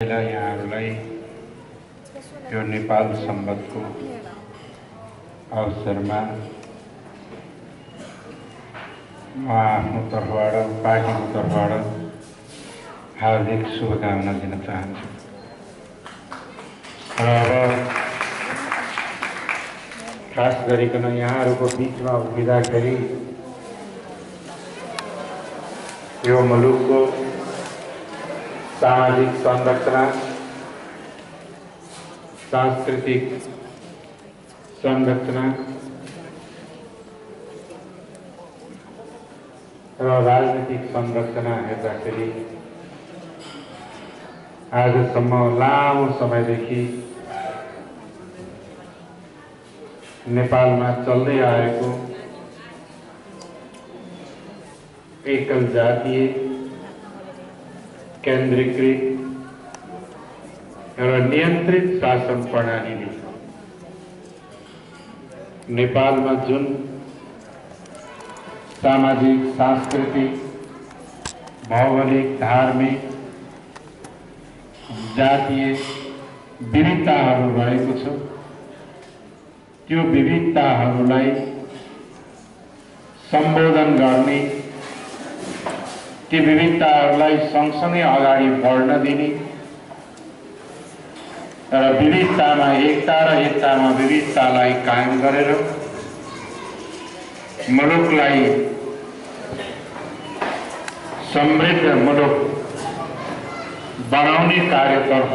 यहाँहरूलाई यो नेपाल सम्बन्धको अवसरमा म आफ्नो तर्फबाट पार्टीको तर्फबाट हार्दिक शुभकामना दिन चाहन्छु। र अब खास गरिकन यहाँहरूको बीचमा उभिँदाखेरि यो मुलुकको सामाजिक संरचना, सांस्कृतिक संरचना र राजनीतिक संरचना हेर्दाखेरि आजसम्म लामो समयदेखि नेपालमा चल्दै आएको एकल जातीय केन्द्रीकृत र नियन्त्रित शासन प्रणालीले नेपालमा जुन सामाजिक, सांस्कृतिक, भौगोलिक, धार्मिक, जातीय विविधताहरू रहेको छ, त्यो विविधताहरूलाई सम्बोधन गर्ने, ती विविधताहरूलाई सँगसँगै अगाडि बढ्न दिने र विविधतामा एकता र एकतामा विविधतालाई कायम गरेर मुलुकलाई समृद्ध मुलुक बनाउने कार्यतर्फ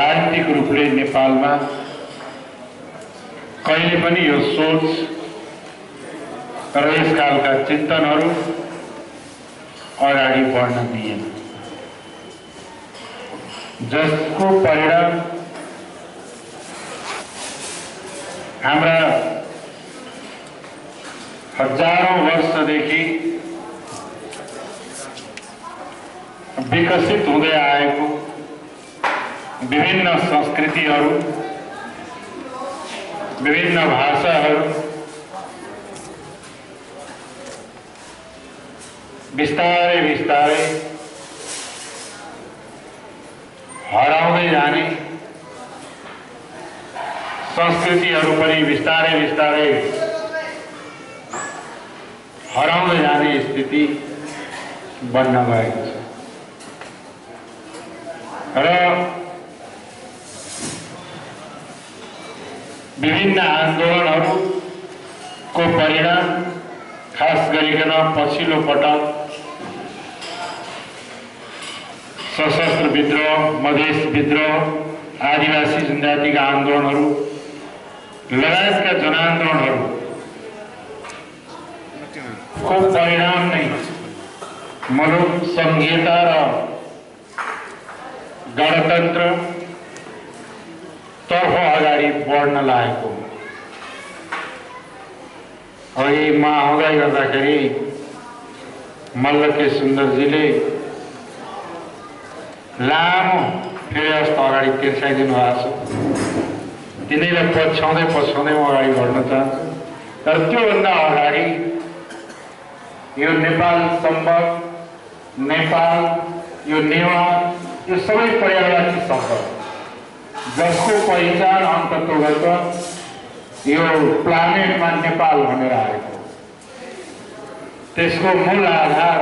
राजनीतिक रूपले नेपालमा कहिले पनि यो सोच र यसकालका चिन्तनहरू अगाडि बढ्न दिएन, जसको परिणाम हाम्रा हजारौं वर्षदेखि विकसित हुँदै आएको विभिन्न संस्कृतिहरू, विभिन्न भाषाहरू बिस्तारै बिस्तारै हराउँदै जाने, संस्कृतिहरू पनि बिस्तारै बिस्तारै हराउँदै जाने स्थिति बन्न गएको छ। र विभिन्न आन्दोलनहरूको परिणाम खास गरिकन पछिल्लो पटक सशस्त्र विद्रोह, मधेस विद्रोह, आदिवासी जनजातिका आन्दोलनहरू लगायतका जनआन्दोलनहरूको परिणाम नै मुलुक संघीयता र गणतन्त्र तर्फ अगाडि बढ्न लागेको। अघि म आउँदै गर्दाखेरि मल्लके सुन्दरजीले लामो फेरि जस्तो अगाडि तिर्साइदिनु भएको छ, तिनीलाई पछ्याउँदै पछ्याउँदै म अगाडि बढ्न चाहन्छु। तर त्योभन्दा अगाडि यो नेपाल सम्बन्ध, नेपाल, यो नेवा, यो सबै पर्यायवाची शब्द जसको पहिचान अन्ततोगत यो प्लानेटमा नेपाल भनेर आएको, त्यसको मूल आधार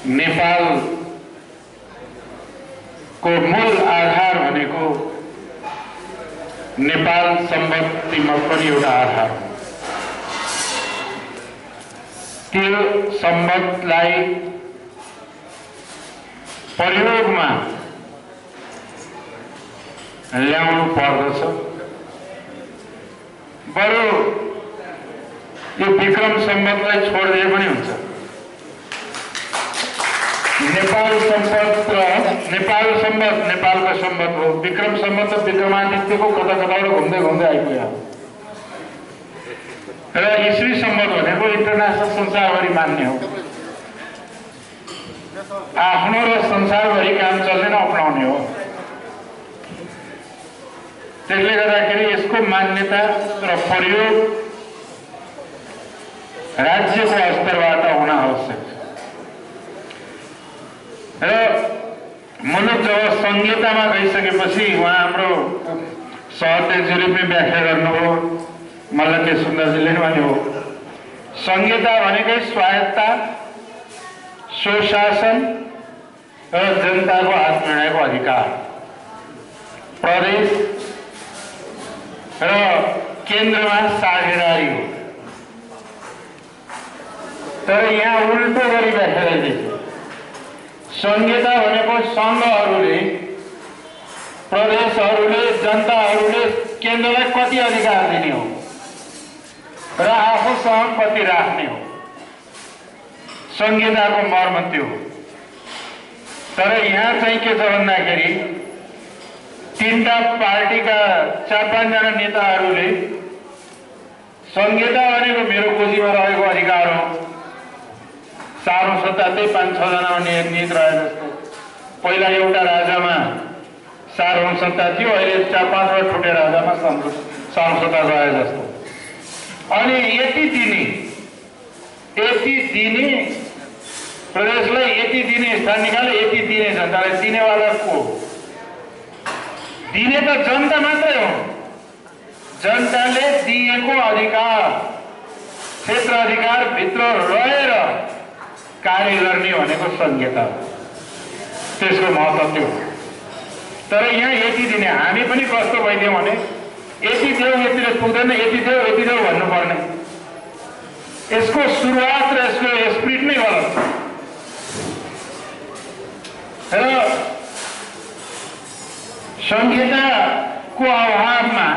नेपालको मूल आधार भनेको नेपाल सम्बन्धमा पनि एउटा आधार हो। त्यो सम्बन्धलाई प्रयोगमा ल्याउनु पर्दछ। बरु यो विक्रम सम्बन्धलाई छोडिदिए पनि हुन्छ। नेपाल सम्बन्ध र नेपालको सम्बन्ध हो। विक्रम सम्बन्ध विक्रमादित्यको कता कताबाट घुम्दै घुम्दै आइपुग्यो र ईश्वी सम्बन्ध भनेको इन्टरनेसनल संसारभरि मान्ने हो। आफ्नो र संसारभरि काम चल्ने अपनाउने हो। त्यसले गर्दाखेरि यसको मान्यता र प्रयोग राज्यको स्तरबाट हुन आवश्यक छ। र मुलुक जब संहितामा गइसकेपछि उहाँ हाम्रो सहअध्यक्षले पनि व्याख्या गर्नुभयो, मल्लके सुन्दरजीले पनि भन्नुभयो, संहिता भनेकै स्वायत्ता, स्वशासन र जनताको आत्मनिर्णयको अधिकार, प्रदेश र केन्द्रमा साझेदारी हो। तर यहाँ उल्टो गरी व्याख्या गरिदिन्छ। संहिता भनेको सङ्घहरूले, प्रदेशहरूले, जनताहरूले केन्द्रलाई कति अधिकार दिने हो र आफूसँग कति राख्ने हो। संहिताको मर्म त्यो हो। तर यहाँ चाहिँ के छ भन्दाखेरि तीनटा पार्टीका 4-5 जना नेताहरूले संहिता भनेको मेरो गोजीमा रहेको अधिकार हो, सानो सत्ता त्यही 5-6 जनामा निहित रहे जस्तो। पहिला एउटा राजामा सार्वभौम सत्ता थियो, अहिले 4-5 ठुटे राजामा सानो सत्ता रहे जस्तो। अनि यति दिने प्रदेशलाई, यति दिने स्थानीयले, यति दिने जनतालाई, दिनेवाला को? दिने त जनता मात्रै हो। जनताले दिएको अधिकार, क्षेत्र अधिकार भित्र रहेर कार्य गर्ने भनेको संहिता हो। त्यसको महत्त्व त्यो हो। तर यहाँ यति दिने, हामी पनि कस्तो भइदियौँ भने यति देऊ, यतिले पुग्दैन, यति देऊ भन्नुपर्ने। यसको सुरुवात र यसको स्पिरिट नै गलत छ। र संहिताको अभावमा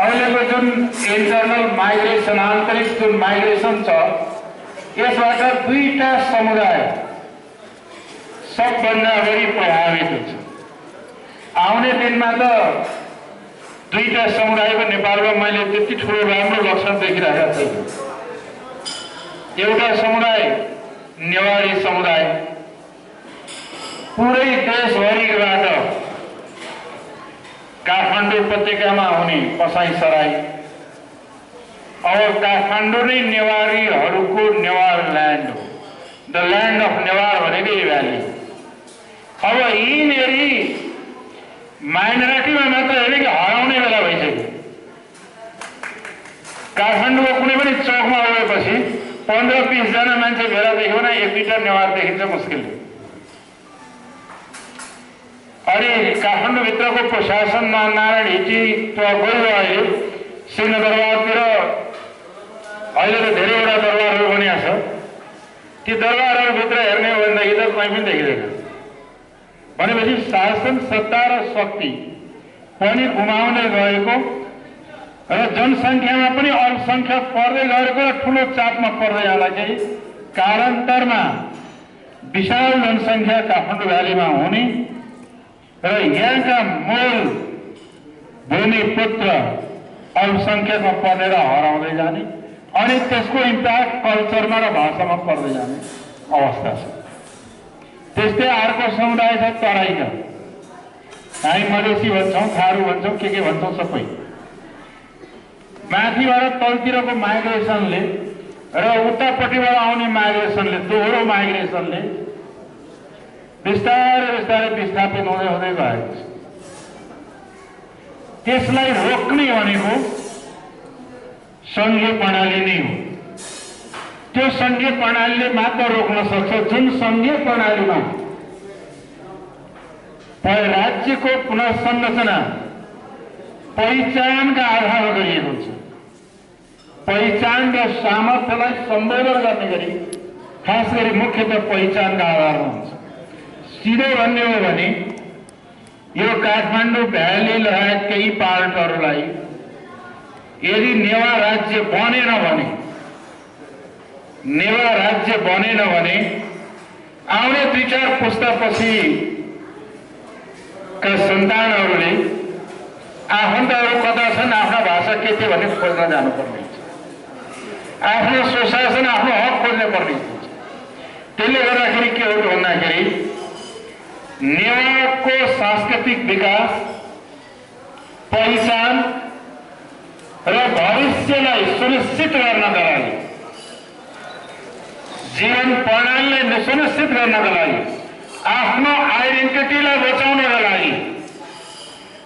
अहिलेको जुन इन्टरनल माइग्रेसन, आन्तरिक जुन माइग्रेसन छ, यसबाट दुईटा समुदाय सबभन्दा बढी प्रभावित हुन्छ। आउने दिनमा त दुईटा समुदायको नेपालमा मैले त्यति ठुलो राम्रो लक्षण देखिरहेको छैन। एउटा समुदाय नेवारी समुदाय पुरै देशभरिबाट काठमाडौँ उपत्यकामा हुने पसाई सराई, अब काठमाडौँ नै नेवारीहरूको नेवार ल्यान्ड हो। द ल्यान्ड अफ नेवार भनेको यही भ्याली। अब यिनीहरू माइनोरिटीमा मात्र होइन कि हराउने बेला भइसक्यो। काठमाडौँको कुनै पनि चौकमा गएपछि 15-20 जना मान्छे भेला देख्यो भने 1 मिटर नेवार देखिन्छ मुस्किलले। अनि काठमाडौँभित्रको प्रशासनमा नारायण हिटी गयो। अहिले सिंहदरबारतिर अहिले त धेरैवटा दरबारहरू बनिया छ। ती दरबारहरूभित्र हेर्ने हो भन्दाखेरि त कहीँ पनि देखिँदैन। भनेपछि शासन, सत्ता र शक्ति पनि गुमाउँदै गएको र जनसङ्ख्यामा पनि अल्पसङ्ख्या पर्दै गएको र ठुलो चापमा पर्दै जाँदाखेरि कालान्तरमा विशाल जनसङ्ख्या काठमाडौँ भ्यालीमा हुने र यहाँका मूल भूमिपुत्र अल्पसङ्ख्याकमा पर्ने र हराउँदै जाने, अनि त्यसको इम्प्याक्ट कल्चरमा र भाषामा पर्दै जाने अवस्था छ। त्यस्तै अर्को समुदाय छ तराईका। हामी मधेसी भन्छौँ, थारू भन्छौँ, के भन्छौँ सबै। माथिबाट तलतिरको माइग्रेसनले र उतापट्टिबाट आउने माइग्रेसनले, दोहोरो माइग्रेसनले बिस्तारै विस्थापित हुँदै गएको छ। त्यसलाई रोक्ने भनेको सङ्घीय प्रणाली नै हो। त्यो सङ्घीय प्रणालीले मात्र रोक्न सक्छ जुन सङ्घीय प्रणालीमा राज्यको पुनर्संरचना पहिचानका आधारमा गरिएको हुन्छ। पहिचान र सामर्थ्यलाई सम्बोधन गर्ने गरी खास गरी मुख्यतः पहिचानका आधारमा हुन्छ। सिधै भन्ने हो भने यो काठमाडौँ भ्याली लगायत केही पार्टहरूलाई यदि नेवा राज्य बनेन भने आउने 3-4 पुस्तापछि का सन्तानहरूले आफन्तहरू कता छन्, आफ्ना भाषा के थियो भन्ने खोज्न जानुपर्ने हुन्छ। आफ्नो स्वशासन, आफ्नो हक खोज्न पर्ने हुन्छ। त्यसले गर्दाखेरि के हो भन्दाखेरि नेवाको सांस्कृतिक विकास, पहिचान र भविष्यलाई सुनिश्चित गर्नका लागि जीवन प्रणालीलाई सुनिश्चित गर्नका लागि आफ्नो आइडेन्टिटीलाई बचाउनका लागि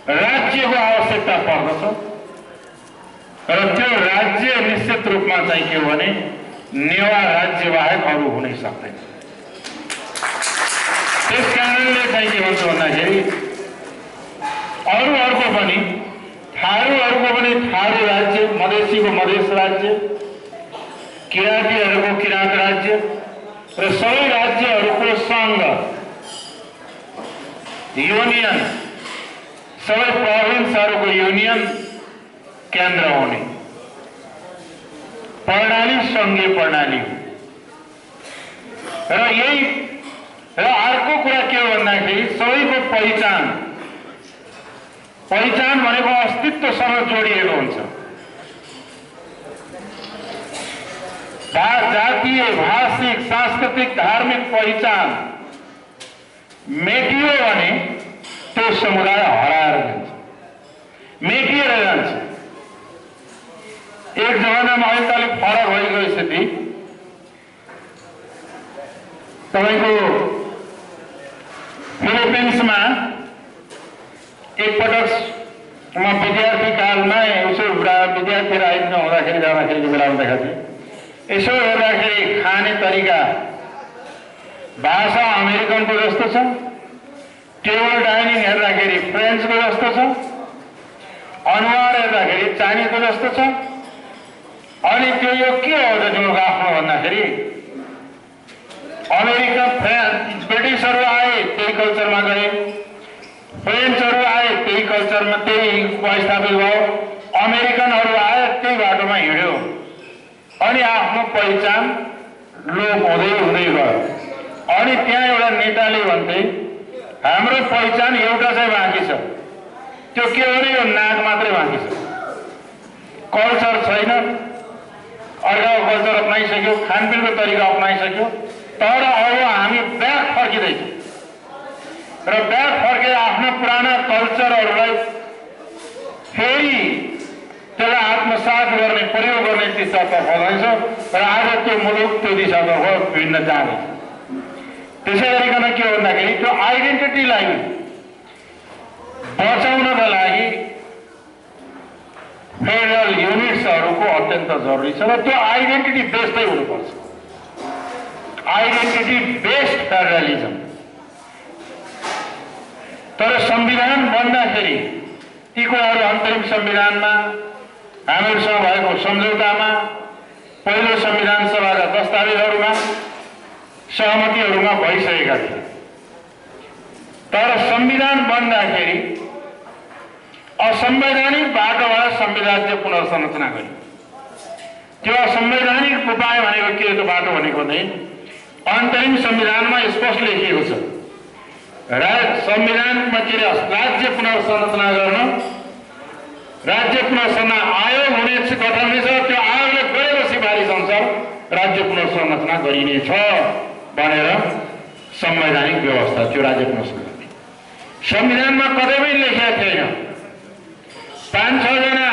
राज्यको आवश्यकता पर्दछ र त्यो राज्य निश्चित रूपमा चाहिँ के हो भने नेवा राज्य बाहेक अरू हुनै सक्दैन। त्यस कारणले चाहिँ के भन्छ भन्दाखेरि अरूहरूको पनि थारूहरूको पनि थारू राज्य, मधेसीको मधेस राज्य, किराँतीहरूको किराँत राज्य र सबै राज्यहरूको सङ्घ युनियन, सबै प्रोभिन्सहरूको युनियन केन्द्र हुने प्रणाली सङ्घीय प्रणाली हो। र यही र अर्को कुरा के हो भन्दाखेरि सबैको पहिचान भनेको अस्तित्वसँग जोडिएको हुन्छ। जातीय, भाषिक, सांस्कृतिक, धार्मिक पहिचान मेटियो भने त्यो समुदाय हराएर जान्छ, मेटिएर जान्छ। एक जमानामा अहिले त अलिक फरक भइगयो स्थिति। तपाईँको फिलिपिन्समा एकपटक म विद्यार्थी कालमा यसो विद्यार्थी राजनीतिमा हुँदाखेरि जाँदाखेरि बेला हुँदाखेरि यसो हेर्दाखेरि खाने तरिका भाषा अमेरिकनको जस्तो छ, टेबल डाइनिङ हेर्दाखेरि फ्रेन्चको जस्तो छ, अनुहार हेर्दाखेरि चाइनिजको जस्तो छ। अनि त्यो यो के हो त तिम्रो आफ्नो भन्दाखेरि अमेरिका, ब्रिटिसहरू आए त्यही कल्चरमा गए, फ्रेन्चहरू आए त्यही कल्चरमा त्यही स्थापित भयो, अमेरिकनहरू आए त्यही बाटोमा हिँड्यो। अनि आफ्नो पहिचान लोप हुँदै हुँदै गयो। अनि त्यहाँ एउटा नेताले भन्थे हाम्रो पहिचान एउटा चाहिँ बाँकी छ, त्यो के हो भने यो नाक मात्रै बाँकी छ, कल्चर छैन। अर्काको कल्चर अपनाइसक्यो, खानपिनको तरिका अपनाइसक्यो, तर अब हामी ब्याक फर्किँदैछौँ र ब्याक फर्केर आफ्ना पुराना कल्चरहरूलाई फेरि त्यसलाई आत्मसात गर्ने, प्रयोग गर्ने दिशातर्फ जान्छ र आज त्यो मुलुक त्यो दिशातर्फ भिन्न जाँदैछ। त्यसै गरिकन के भन्दाखेरि त्यो आइडेन्टिटीलाई बचाउनका लागि फेडरल युनिट्सहरूको अत्यन्त जरुरी छ र त्यो आइडेन्टिटी बेस्डै हुनुपर्छ, आइडेन्टिटी बेस्ड फेडरलिजम। तर संविधान बन्दाखेरि ती कुराहरू अन्तरिम संविधानमा हामीहरूसँग भएको सम्झौतामा, पहिलो संविधान सभाका दस्तावेजहरूमा, सहमतिहरूमा भइसकेका थिए। तर संविधान बन्दाखेरि असंवैधानिक बाटोबाट संविधान पुनर्संरचना गरियो। त्यो असंवैधानिक उपाय भनेको के हो? बाटो भनेको नै अन्तरिम संविधानमा स्पष्ट लेखिएको छ, संविधानमा के राज्य पुनर्संरचना गर्न, राज्य पुनर्संरचना आयोग हुनेछ, गठन हुनेछ। त्यो आयोगले गरेको सिफारिस अनुसार राज्य पुनर्संरचना गरिनेछ भनेर संवैधानिक व्यवस्था थियो राज्य पुनर्संरचना। संविधानमा कतै पनि लेखेको थिएन 5-6 जना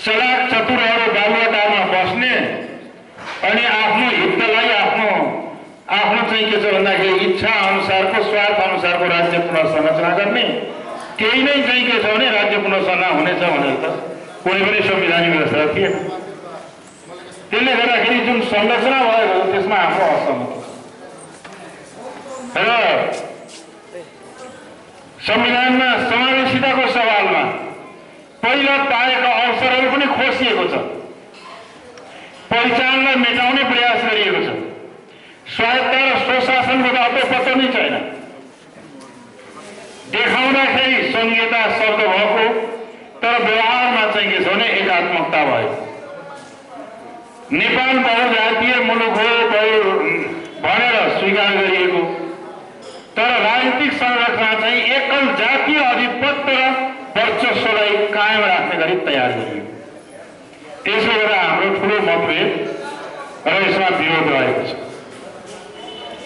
चलाक चतुरहरू बालुवाटारमा बस्ने अनि आफ्नो हितलाई आफ्नो चाहिँ के छ भन्दाखेरि इच्छा अनुसारको, स्वार्थ अनुसारको राज्य पुनर्संरचना गर्ने, केही नै चाहिँ के छ भने राज्य पुनर्संरचना हुनेछ भनेर त कुनै पनि संवैधानिक व्यवस्था थिएन। त्यसले गर्दाखेरि जुन संरचना भएको त्यसमा हाम्रो असहमति छ। र संविधानमा समावेशिताको सवालमा पहिला पाएका अवसरहरू पनि खोसिएको छ, पहिचानलाई मेटाउने प्रयास गरिएको छ, स्वायत्त र स्वशासनको त अत्तो नै छैन। देखाउँदाखेरि संहिता शब्द भएको तर व्यवहारमा चाहिँ के छ भने एकात्मकता भयो। नेपाल बहुजातीय मुलुक हो भनेर स्वीकार गरिएको, तर राजनीतिक संरचना चाहिँ एकल जातीय आधिपत्य र वर्चस्वलाई कायम राख्ने गरी तयार गरियो। त्यसले गर्दा हाम्रो ठुलो मतभेद र यसमा विरोध रहेको छ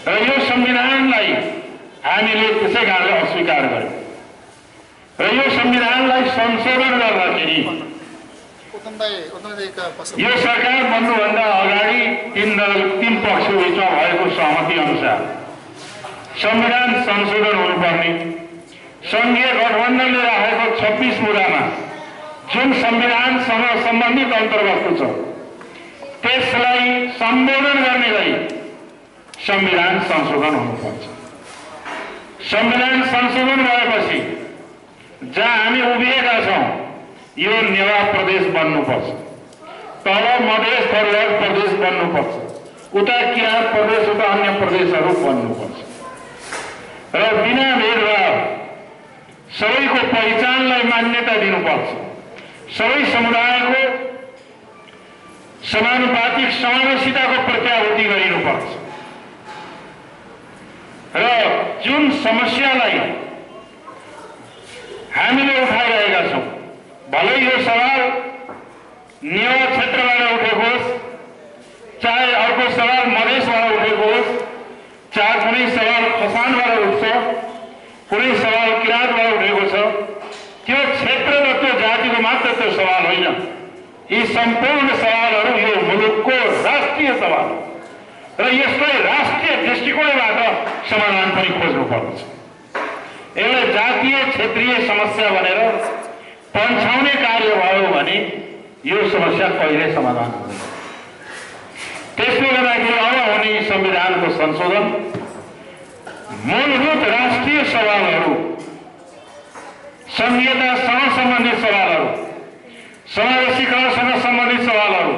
र यो संविधानलाई हामीले त्यसै कारणले अस्वीकार गर्यौँ। र यो संविधानलाई संशोधन गर्दाखेरि यो सरकार बन्नुभन्दा अगाडि तीन पक्षको बिचमा भएको सहमति अनुसार संविधान संशोधन हुनुपर्ने, संघीय गठबन्धनले राखेको 26 मुद्दामा जुन संविधानसँग सम्बन्धित अन्तर्गत छ त्यसलाई सम्बोधन गर्ने गरी संविधान संशोधन हुनुपर्छ। संविधान संशोधन भएपछि जहाँ हामी उभिएका छौँ यो नेवा प्रदेश बन्नुपर्छ, तल मधेस तराई प्रदेश बन्नुपर्छ, उता किराँत प्रदेश, उता अन्य प्रदेशहरू बन्नुपर्छ र बिना भेदभाव सबैको पहिचानलाई मान्यता दिनुपर्छ, सबै समुदायको समानुपातिक समावेशिताको प्रत्याभूति गरिनुपर्छ र जुन समस्यालाई हामीले उठाइरहेका छौँ, भलै यो सवाल नेवा क्षेत्रबाट उठेको होस्, चाहे अर्को सवाल मधेसबाट उठेको होस्, चाहे कुनै सवाल खसानबाट उठ्छ, कुनै सवाल किराँतबाट उठेको छ, त्यो क्षेत्र र त्यो जातिको मात्र त्यो सवाल होइन। यी सम्पूर्ण सवालहरू यो मुलुकको राष्ट्रिय सवाल र यसलाई राष्ट्रिय दृष्टिकोणबाट समाधान पनि खोज्नुपर्छ। यसलाई जातीय क्षेत्रीय समस्या भनेर पन्छाउने कार्य भयो भने यो समस्या कहिले समाधान हुँदैन। त्यसले गर्दाखेरि अब हुने संविधानको संशोधन मूलभूत राष्ट्रिय सवालहरू, संघीयतासँग सम्बन्धित सवालहरू, समावेशीकरणसँग सम्बन्धित सवालहरू,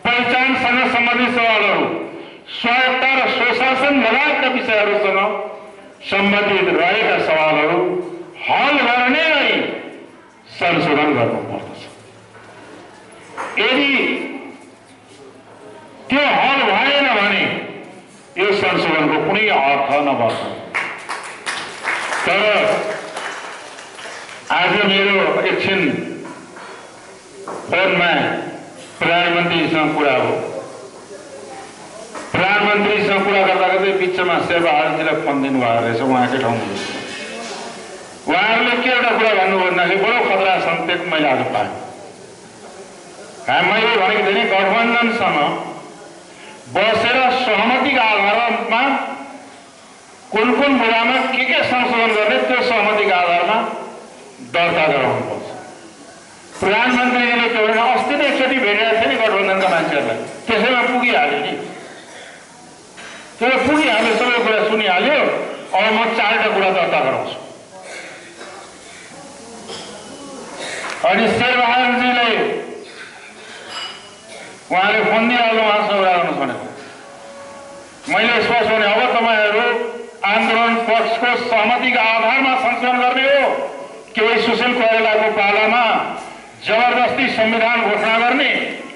पहिचानसँग सम्बन्धित सवालहरू, स्वायत्ता र स्वशासन लगायतका विषयहरूसँग सम्बन्धित रहेका सवालहरू हल गर्ने गरी संशोधन गर्नुपर्दछ। यदि त्यो हल भएन भने यो संशोधनको कुनै अर्थ नबन्छ। तर आज मेरो एकछिन फोनमा प्रधानमन्त्रीसँग कुरा हो। प्रधानमन्त्रीसँग कुरा गर्दा गर्दै बिचमा शेरबहादुरजीलाई फोन दिनुभएको रहेछ उहाँकै ठाउँमा। उहाँहरूले के एउटा कुरा भन्नु भन्दाखेरि बडो खतरा सन्देश मैले आज पाएँ। मैले भनेको थिएँ नि गठबन्धनसँग बसेर सहमतिका आधारमा कुन कुन मुद्दामा के संशोधन गर्ने त्यो सहमतिका आधारमा दर्ता गराउनुपर्छ। प्रधानमन्त्रीले के भने अस्ति नै एकचोटि भेटेका थिए नि गठबन्धनका मान्छेहरूलाई, त्यसैमा पुगिहाल्यो नि, त्यो पुगिहाल्यो, सबै कुरा सुनिहाल्यो। अब म 4टा कुरा दर्ता गराउँछु। अनि शेरबहादुरजीलाई उहाँले फोन दिइहाल्नु, उहाँसँग कुरा गर्नु भनेको। मैले स्पष्ट भने अब तपाईँहरू आन्दोलन पक्षको सहमतिका आधारमा संशोधन गर्ने हो कि वही सुशील कोइरालाको पालामा जबरजस्ती संविधान घोषणा गर्ने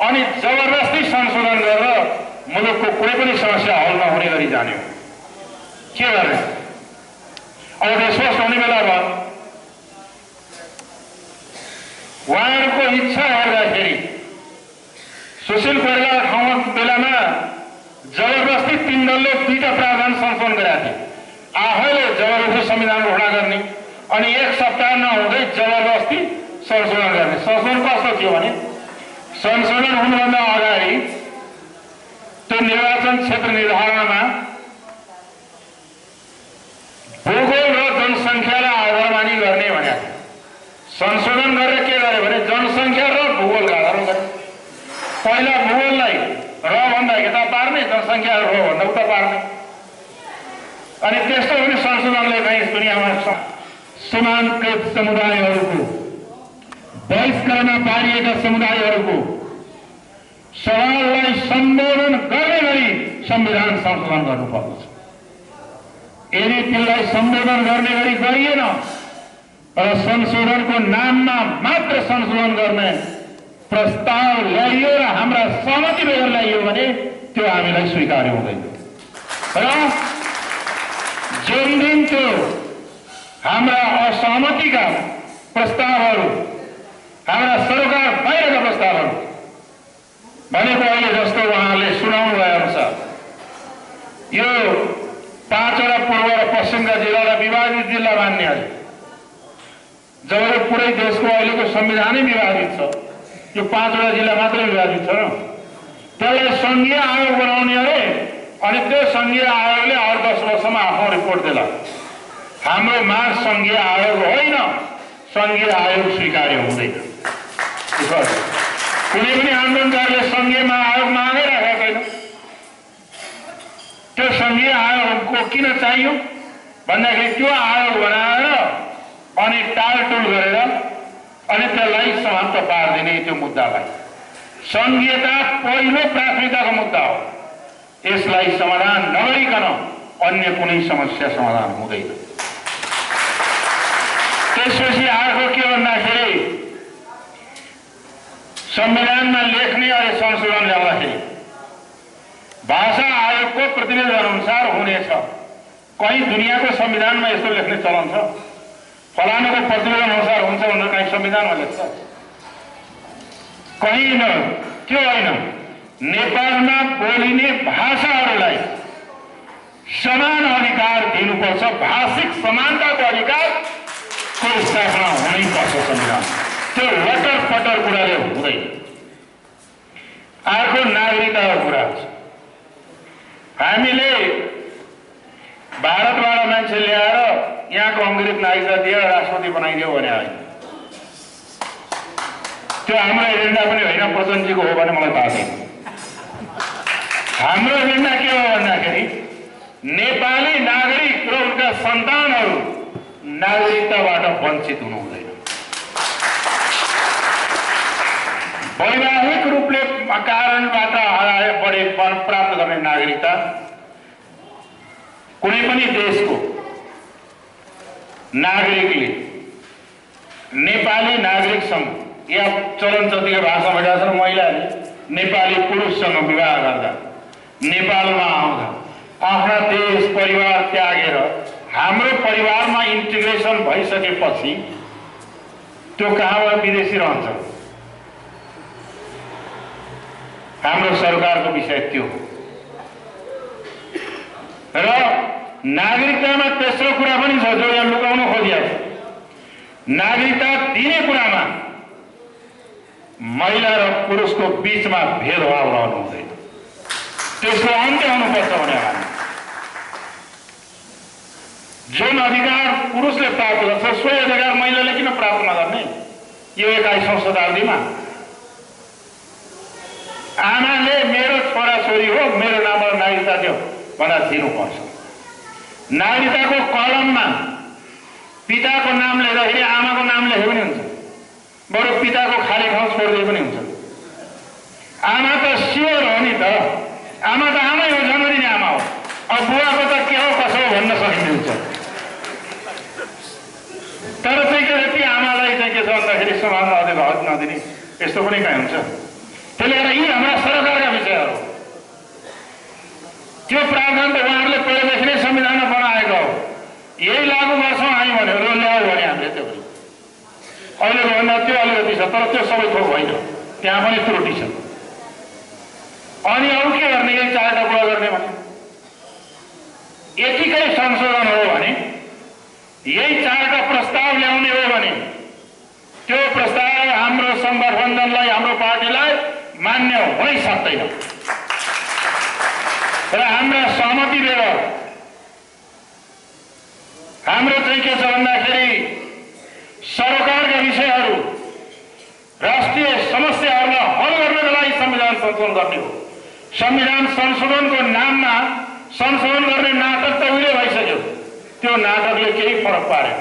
अनि जबरजस्ती संशोधन गरेर मुलुकको कुनै पनि समस्या हल नहुने गरी जाने हो, के गर्ने? अब त्यो स्पष्ट हुने बेला भयो। उहाँहरूको इच्छा हेर्दाखेरि सुशील कोइराला ठाउँमा बेलामा जबरजस्ती 3 दलले 2टा प्रावधान संशोधन गरेका थिए। आफैले जबरजस्ती संविधान घोषणा गर्ने अनि 1 सप्ताह नहुँदै जबरजस्ती संशोधन गर्ने। संशोधन कस्तो थियो भने संशोधन हुनुभन्दा अगाडि त्यो निर्वाचन क्षेत्र निर्धारणमा भूगोल र जनसङ्ख्यालाई आधार मानि गर्ने भने संशोधन गरेर के गरे भने जनसङ्ख्या र भूगोलका आधारमा गरे। पहिला भूगोललाई र भन्दा यता पार्ने, जनसङ्ख्या र भन्दा उता पार्ने। अनि त्यस्तो पनि संशोधनले चाहिँ दुनियाँमा सीमान्तकृत समुदायहरूको, बहिष्करणमा पारिएका समुदायहरूको सवाललाई सम्बोधन गर्ने गरी संविधान संशोधन गर्नुपर्दछ। यदि त्यसलाई सम्बोधन गर्ने गरी गरिएन र संशोधनको नाममा मात्र संशोधन गर्ने प्रस्ताव ल्याइयो र हाम्रा सहमति बगैर ल्याइयो भने त्यो हामीलाई स्वीकार्य हुँदैन। र जुन दिन त्यो हाम्रा असहमतिका प्रस्तावहरू, हाम्रा सरकार बाहिरका प्रस्तावहरू भनेको अहिले जस्तो उहाँले सुनाउनु भए अनुसार यो 5वटा पूर्व र पश्चिमका जिल्लालाई विभाजित जिल्ला मान्ने, जब पुरै देशको अहिलेको संविधानै विभाजित छ, यो 5वटा जिल्ला मात्रै विभाजित छ र त्यसलाई सङ्घीय आयोग बनाउने अरे अनि त्यो सङ्घीय आयोगले हर 10 वर्षमा आफ्नो रिपोर्ट देला। हाम्रो माग सङ्घीय आयोग होइन, सङ्घीय आयोग स्वीकार्य हुँदैन। कुनै पनि आन्दोलनकारीले सङ्घीय आयोग मागै राखेको छैन। त्यो सङ्घीय आयोगको किन चाहियो भन्दाखेरि त्यो आयोग बनाएर अनि टालटुल गरेर अनि त्यसलाई समाप्त पारिदिने त्यो मुद्दालाई। सङ्घीयता पहिलो प्राथमिकताको मुद्दा हो। यसलाई समाधान नगरिकन अन्य कुनै समस्या समाधान हुँदैन। त्यसपछि आएको के भन्दाखेरि संविधानमा लेख्ने अनि संशोधन ल्याउँदाखेरि भाषा आयोगको प्रतिवेदन अनुसार हुनेछ। कहीँ दुनियाँको संविधानमा यस्तो लेख्ने चलन छ? फलानुको प्रतिवेदन अनुसार हुन्छ भनेर कहीँ संविधानमा लेख्छ? कहीँ न, त्यो होइन। नेपालमा बोलिने भाषाहरूलाई समान अधिकार दिनुपर्छ। भाषिक समानताको अधिकारको स्थापना हुनैपर्छ संविधान। त्यो लटर-पटर कुराले हुँदैन। अर्को नागरिकताको कुरा छ। हामीले भारतबाट मान्छे ल्याएर यहाँको अङ्ग्रेज नागरिकता दिएर राष्ट्रपति बनाइदियो भने होइन। त्यो हाम्रो एजेन्डा पनि होइन, प्रचण्डजीको हो भने मलाई थाहा छैन। हाम्रो एजेन्डा के हो भन्दाखेरि नेपाली नागरिक र उनका सन्तानहरू नागरिकताबाट वञ्चित हुनु हुँदैन। वैवाहिक रूपले कारणबाट बढे प्राप्त गर्ने नागरिकता कुनै पनि देशको नागरिकले नेपाली नागरिकसँग या चलनचल्तीको भाषा भनिरहेको छ, महिलाले नेपाली पुरुषसँग विवाह गर्दा नेपालमा आउँदा आफ्ना देश परिवार त्यागेर हाम्रो परिवारमा इन्टिग्रेसन भइसकेपछि त्यो कहाँबाट विदेशी रहन्छ? हाम्रो सरकारको विषय त्यो हो। र नागरिकतामा तेस्रो कुरा पनि छ जो यहाँ लुकाउन खोजिएको छ। नागरिकता दिने कुरामा महिला र पुरुषको बीचमा भेदभाव रहनु हुँदैन। त्यसको अन्त्य हुनुपर्छ भने हामी जुन अधिकार पुरुषले प्राप्त गर्छ सोही अधिकार महिलाले किन प्राप्त नगर्ने? यो 21औं शताब्दीमा आमाले मेरो छोराछोरी हो, मेरो नामबाट नागरिकता दियो भन्दा दिनुपर्छ। नागरिकताको कलममा पिताको नाम लेख्दाखेरि आमाको नाम लेखे पनि हुन्छ, बरु पिताको खाली ठाउँ छोडिदिए पनि हुन्छ। आमा त स्योर हो नि त, आमा त आमै हो, जन्म दिने आमा हो। अब बुवाको त के हो कसो हो भन्न सकिन्छ। तर चाहिँ के आमालाई चाहिँ के छ भन्दाखेरि समाजमा अधिकार नदिने यस्तो पनि कहीँ हुन्छ। त्यसले गर्दा यी हाम्रा सरकारका विषयहरू हो। त्यो प्रावधान त उहाँहरूले पहिलेदेखि नै संविधानमा बनाएको हो। यही लागू गर्छौँ हामी भनेर ल्यायो भने हामीले त्यो अहिलेको भन्दा त्यो अलिकति छ, तर त्यो सबै थोक होइन, त्यहाँ पनि त्रुटि छ। अनि अरू के गर्ने? यही 4टा कुरा गर्ने भने यतिकै संशोधन हो भने, यही 4टा प्रस्ताव ल्याउने हो भने त्यो प्रस्ताव हाम्रो सङ्गठनलाई, हाम्रो पार्टीलाई मान्य हुनै सक्दैन र हाम्रा सहमति दिएर हाम्रो चाहिँ के छ भन्दाखेरि सरकारका विषयहरू, राष्ट्रिय समस्याहरूलाई हल गर्नको लागि संविधान संशोधन गर्ने हो। संविधान संशोधनको नाममा संशोधन गर्ने नाटक त उहिले भइसक्यो। त्यो नाटकले केही फरक पारेन।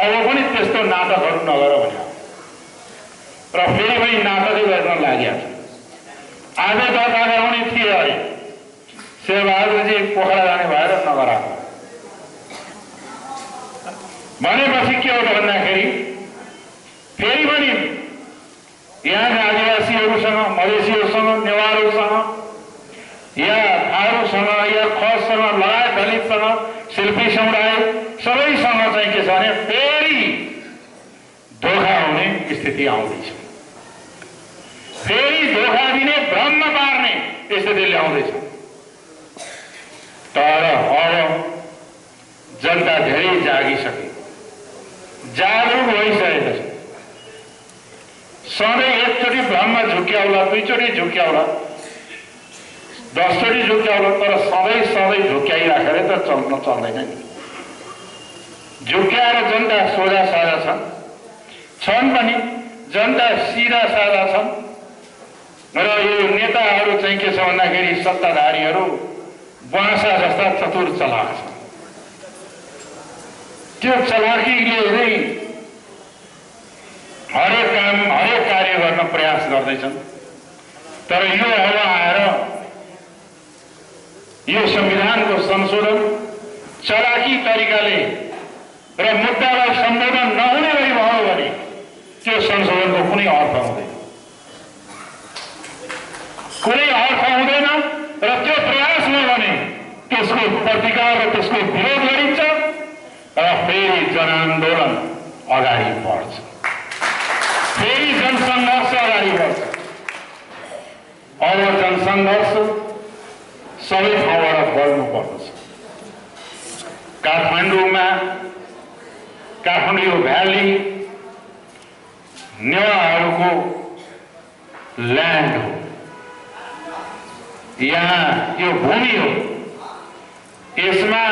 अब पनि त्यस्तो नाटकहरू नगर भने र फेरि पनि नाटकै गर्न लागेको छ। आज दर्ता गराउने थिए अरे शेरबहादुरजी पोखरा जाने भएर नगराएको भनेपछि के हो त भन्दाखेरि फेरि पनि यहाँका आदिवासीहरूसँग, मधेसीहरूसँग, नेवारहरूसँग या थारूसँग या खससँग लगायत दलितसँग, शिल्पी समुदाय सबैसँग चाहिँ के छ भने फेरि धोका हुने स्थिति आउँदैछ। फेरि धोका दिने, भ्रममा पार्ने स्थिति ल्याउँदैछ। तर अब जनता धेरै जागिसके, जागरुक भइसकेको छ। सधैँ एकचोटि भ्रममा झुक्याउला, दुईचोटि झुक्याउला, 10 चोटि झुक्याउला, तर सधैँ झुक्याइराखेर त चल्दैन नि। झुक्याएर जनता सोझा साझा छन् पनि, जनता सिधा साझा छन्। र यो नेताहरू चाहिँ के छ भन्दाखेरि सत्ताधारीहरू बाँसा जस्ता चतुर चलाक छन्। त्यो चलाकीले नै हरेक काम हरेक कार्य गर्न प्रयास गर्दैछन्। तर यो हावा आएर यो संविधानको संशोधन चलाकी तरिकाले र मुद्दालाई सम्बोधन नहुने गरी भयो भने त्यो संशोधनको कुनै अर्थ हुँदैन, कुनै अर्थ हुँदैन। र त्यो प्रयासमा भने त्यसको प्रतिकार र त्यसको विरोध गरिन्छ र फेरि जनआन्दोलन अगाडि बढ्छ, फेरि जनसङ्घर्ष अगाडि बढ्छ। अब जनसङ्घर्ष सबै ठाउँबाट बढ्नुपर्दछ। काठमाडौँमा, काठमाडौँ भ्याली नेवाहरूको ल्यान्ड हो, यहाँ यो भूमि हो। यसमा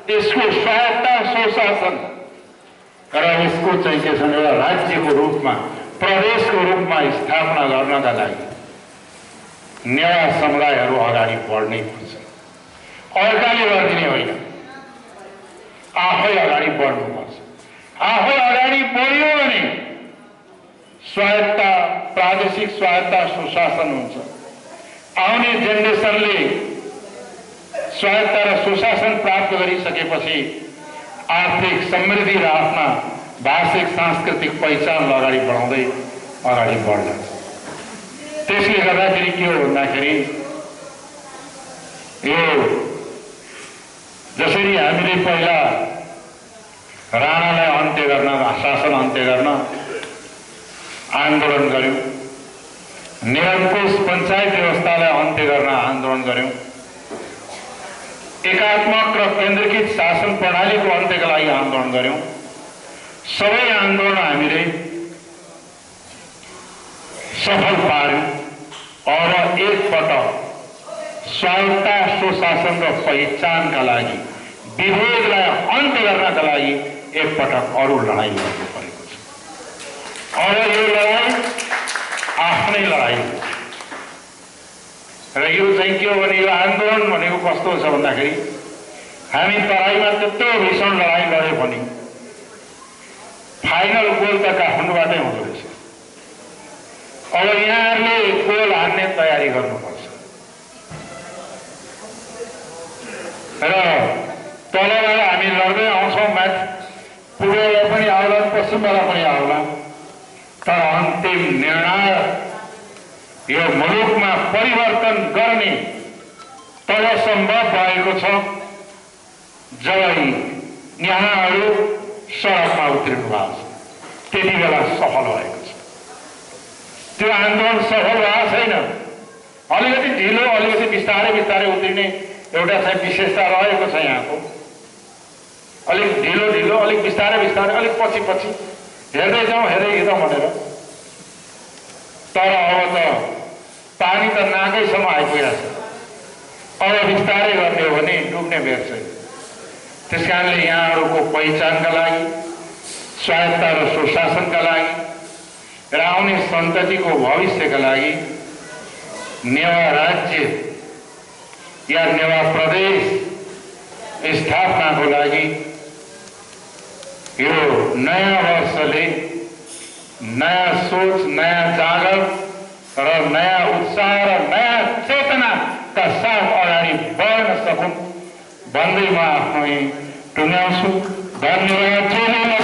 यसको स्वायत्ता स्वशासन र यसको चाहिँ के छ एउटा राज्यको रूपमा, प्रदेशको रूपमा स्थापना गर्नका लागि नेवा समुदायहरू अगाडि बढ्नै पर्छ। अर्काले गरिदिने होइन, आफै अगाडि बढ्नुपर्छ। आफै अगाडि बढ्यो भने स्वायत्ता, प्रादेशिक स्वायत्ता सुशासन हुन्छ। आउने जेनेरेसनले स्वायत्ता र सुशासन प्राप्त गरिसकेपछि आर्थिक समृद्धि र आफ्ना भाषिक सांस्कृतिक पहिचानलाई अगाडि बढाउँदै अगाडि बढ्छ। त्यसले गर्दाखेरि के हो भन्दाखेरि यो जसरी हामीले पहिला राणालाई अन्त्य गर्न, शासन अन्त्य गर्न आन्दोलन गर्यौं, निरङ्कुश पञ्चायत व्यवस्थालाई अन्त्य गर्न आन्दोलन गर्यौं, एकात्मक र केन्द्रीकृत शासन प्रणालीको अन्त्यका लागि आन्दोलन गर्यौं। सबै आन्दोलन हामीले सफल पार्यौं। अब एकपटक स्वायत्ता सुशासन र पहिचानका लागि, विभेदलाई अन्त्य गर्नका लागि एकपटक अरू लडाईँ गर्नु परेको छ। अब यो लडाईँ आफ्नै लडाईँ हो। र यो चाहिँ के हो भने यो आन्दोलन भनेको कस्तो छ भन्दाखेरि हामी तराईमा त्यत्रो भीषण लडाईँ लड्यो भने फाइनल गोल त काठमाडौँबाटै हुँदो रहेछ। अब यहाँहरूले गोल हान्ने तयारी गर्नुपर्छ र तलबाट हामी लड्दै आउँछौँ, माथि पूर्वबाट पनि आउला, पश्चिमबाट पनि आउला, तर अन्तिम निर्णय यो मुलुकमा परिवर्तन गर्ने तब सम्भव भएको छ जब यहाँहरू सडकमा उत्रिनु भएको छ, त्यति बेला सफल भएको छ। त्यो आन्दोलन सफल भएको छैन। अलिकति ढिलो, अलिकति बिस्तारै बिस्तारै उत्रिने एउटा चाहिँ विशेषता रहेको छ यहाँको। अलिक ढिलो ढिलो, अलिक बिस्तारै बिस्तारै, अलिक पछि पछि हेर्दै जाउँ भनेर। तर अब त पानी त नाकैसम्म आइपुगेको छ। अब बिस्तारै गर्ने हो भने डुब्ने बेर छैन। त्यस कारणले यहाँहरूको पहिचानका लागि, स्वायत्ता र सुशासनका लागि र आउने सन्ततिको भविष्यका लागि नेवा राज्य या नेवा प्रदेश स्थापनाको लागि यो नयाँ वर्षले नयाँ सोच, नयाँ जागरण र नयाँ उत्साह र नयाँ चेतनाका साथ अगाडि बढ्न सकुन् भन्दै म आफ्नो टुङ्ग्याउँछु। धन्यवाद। जय नेवा।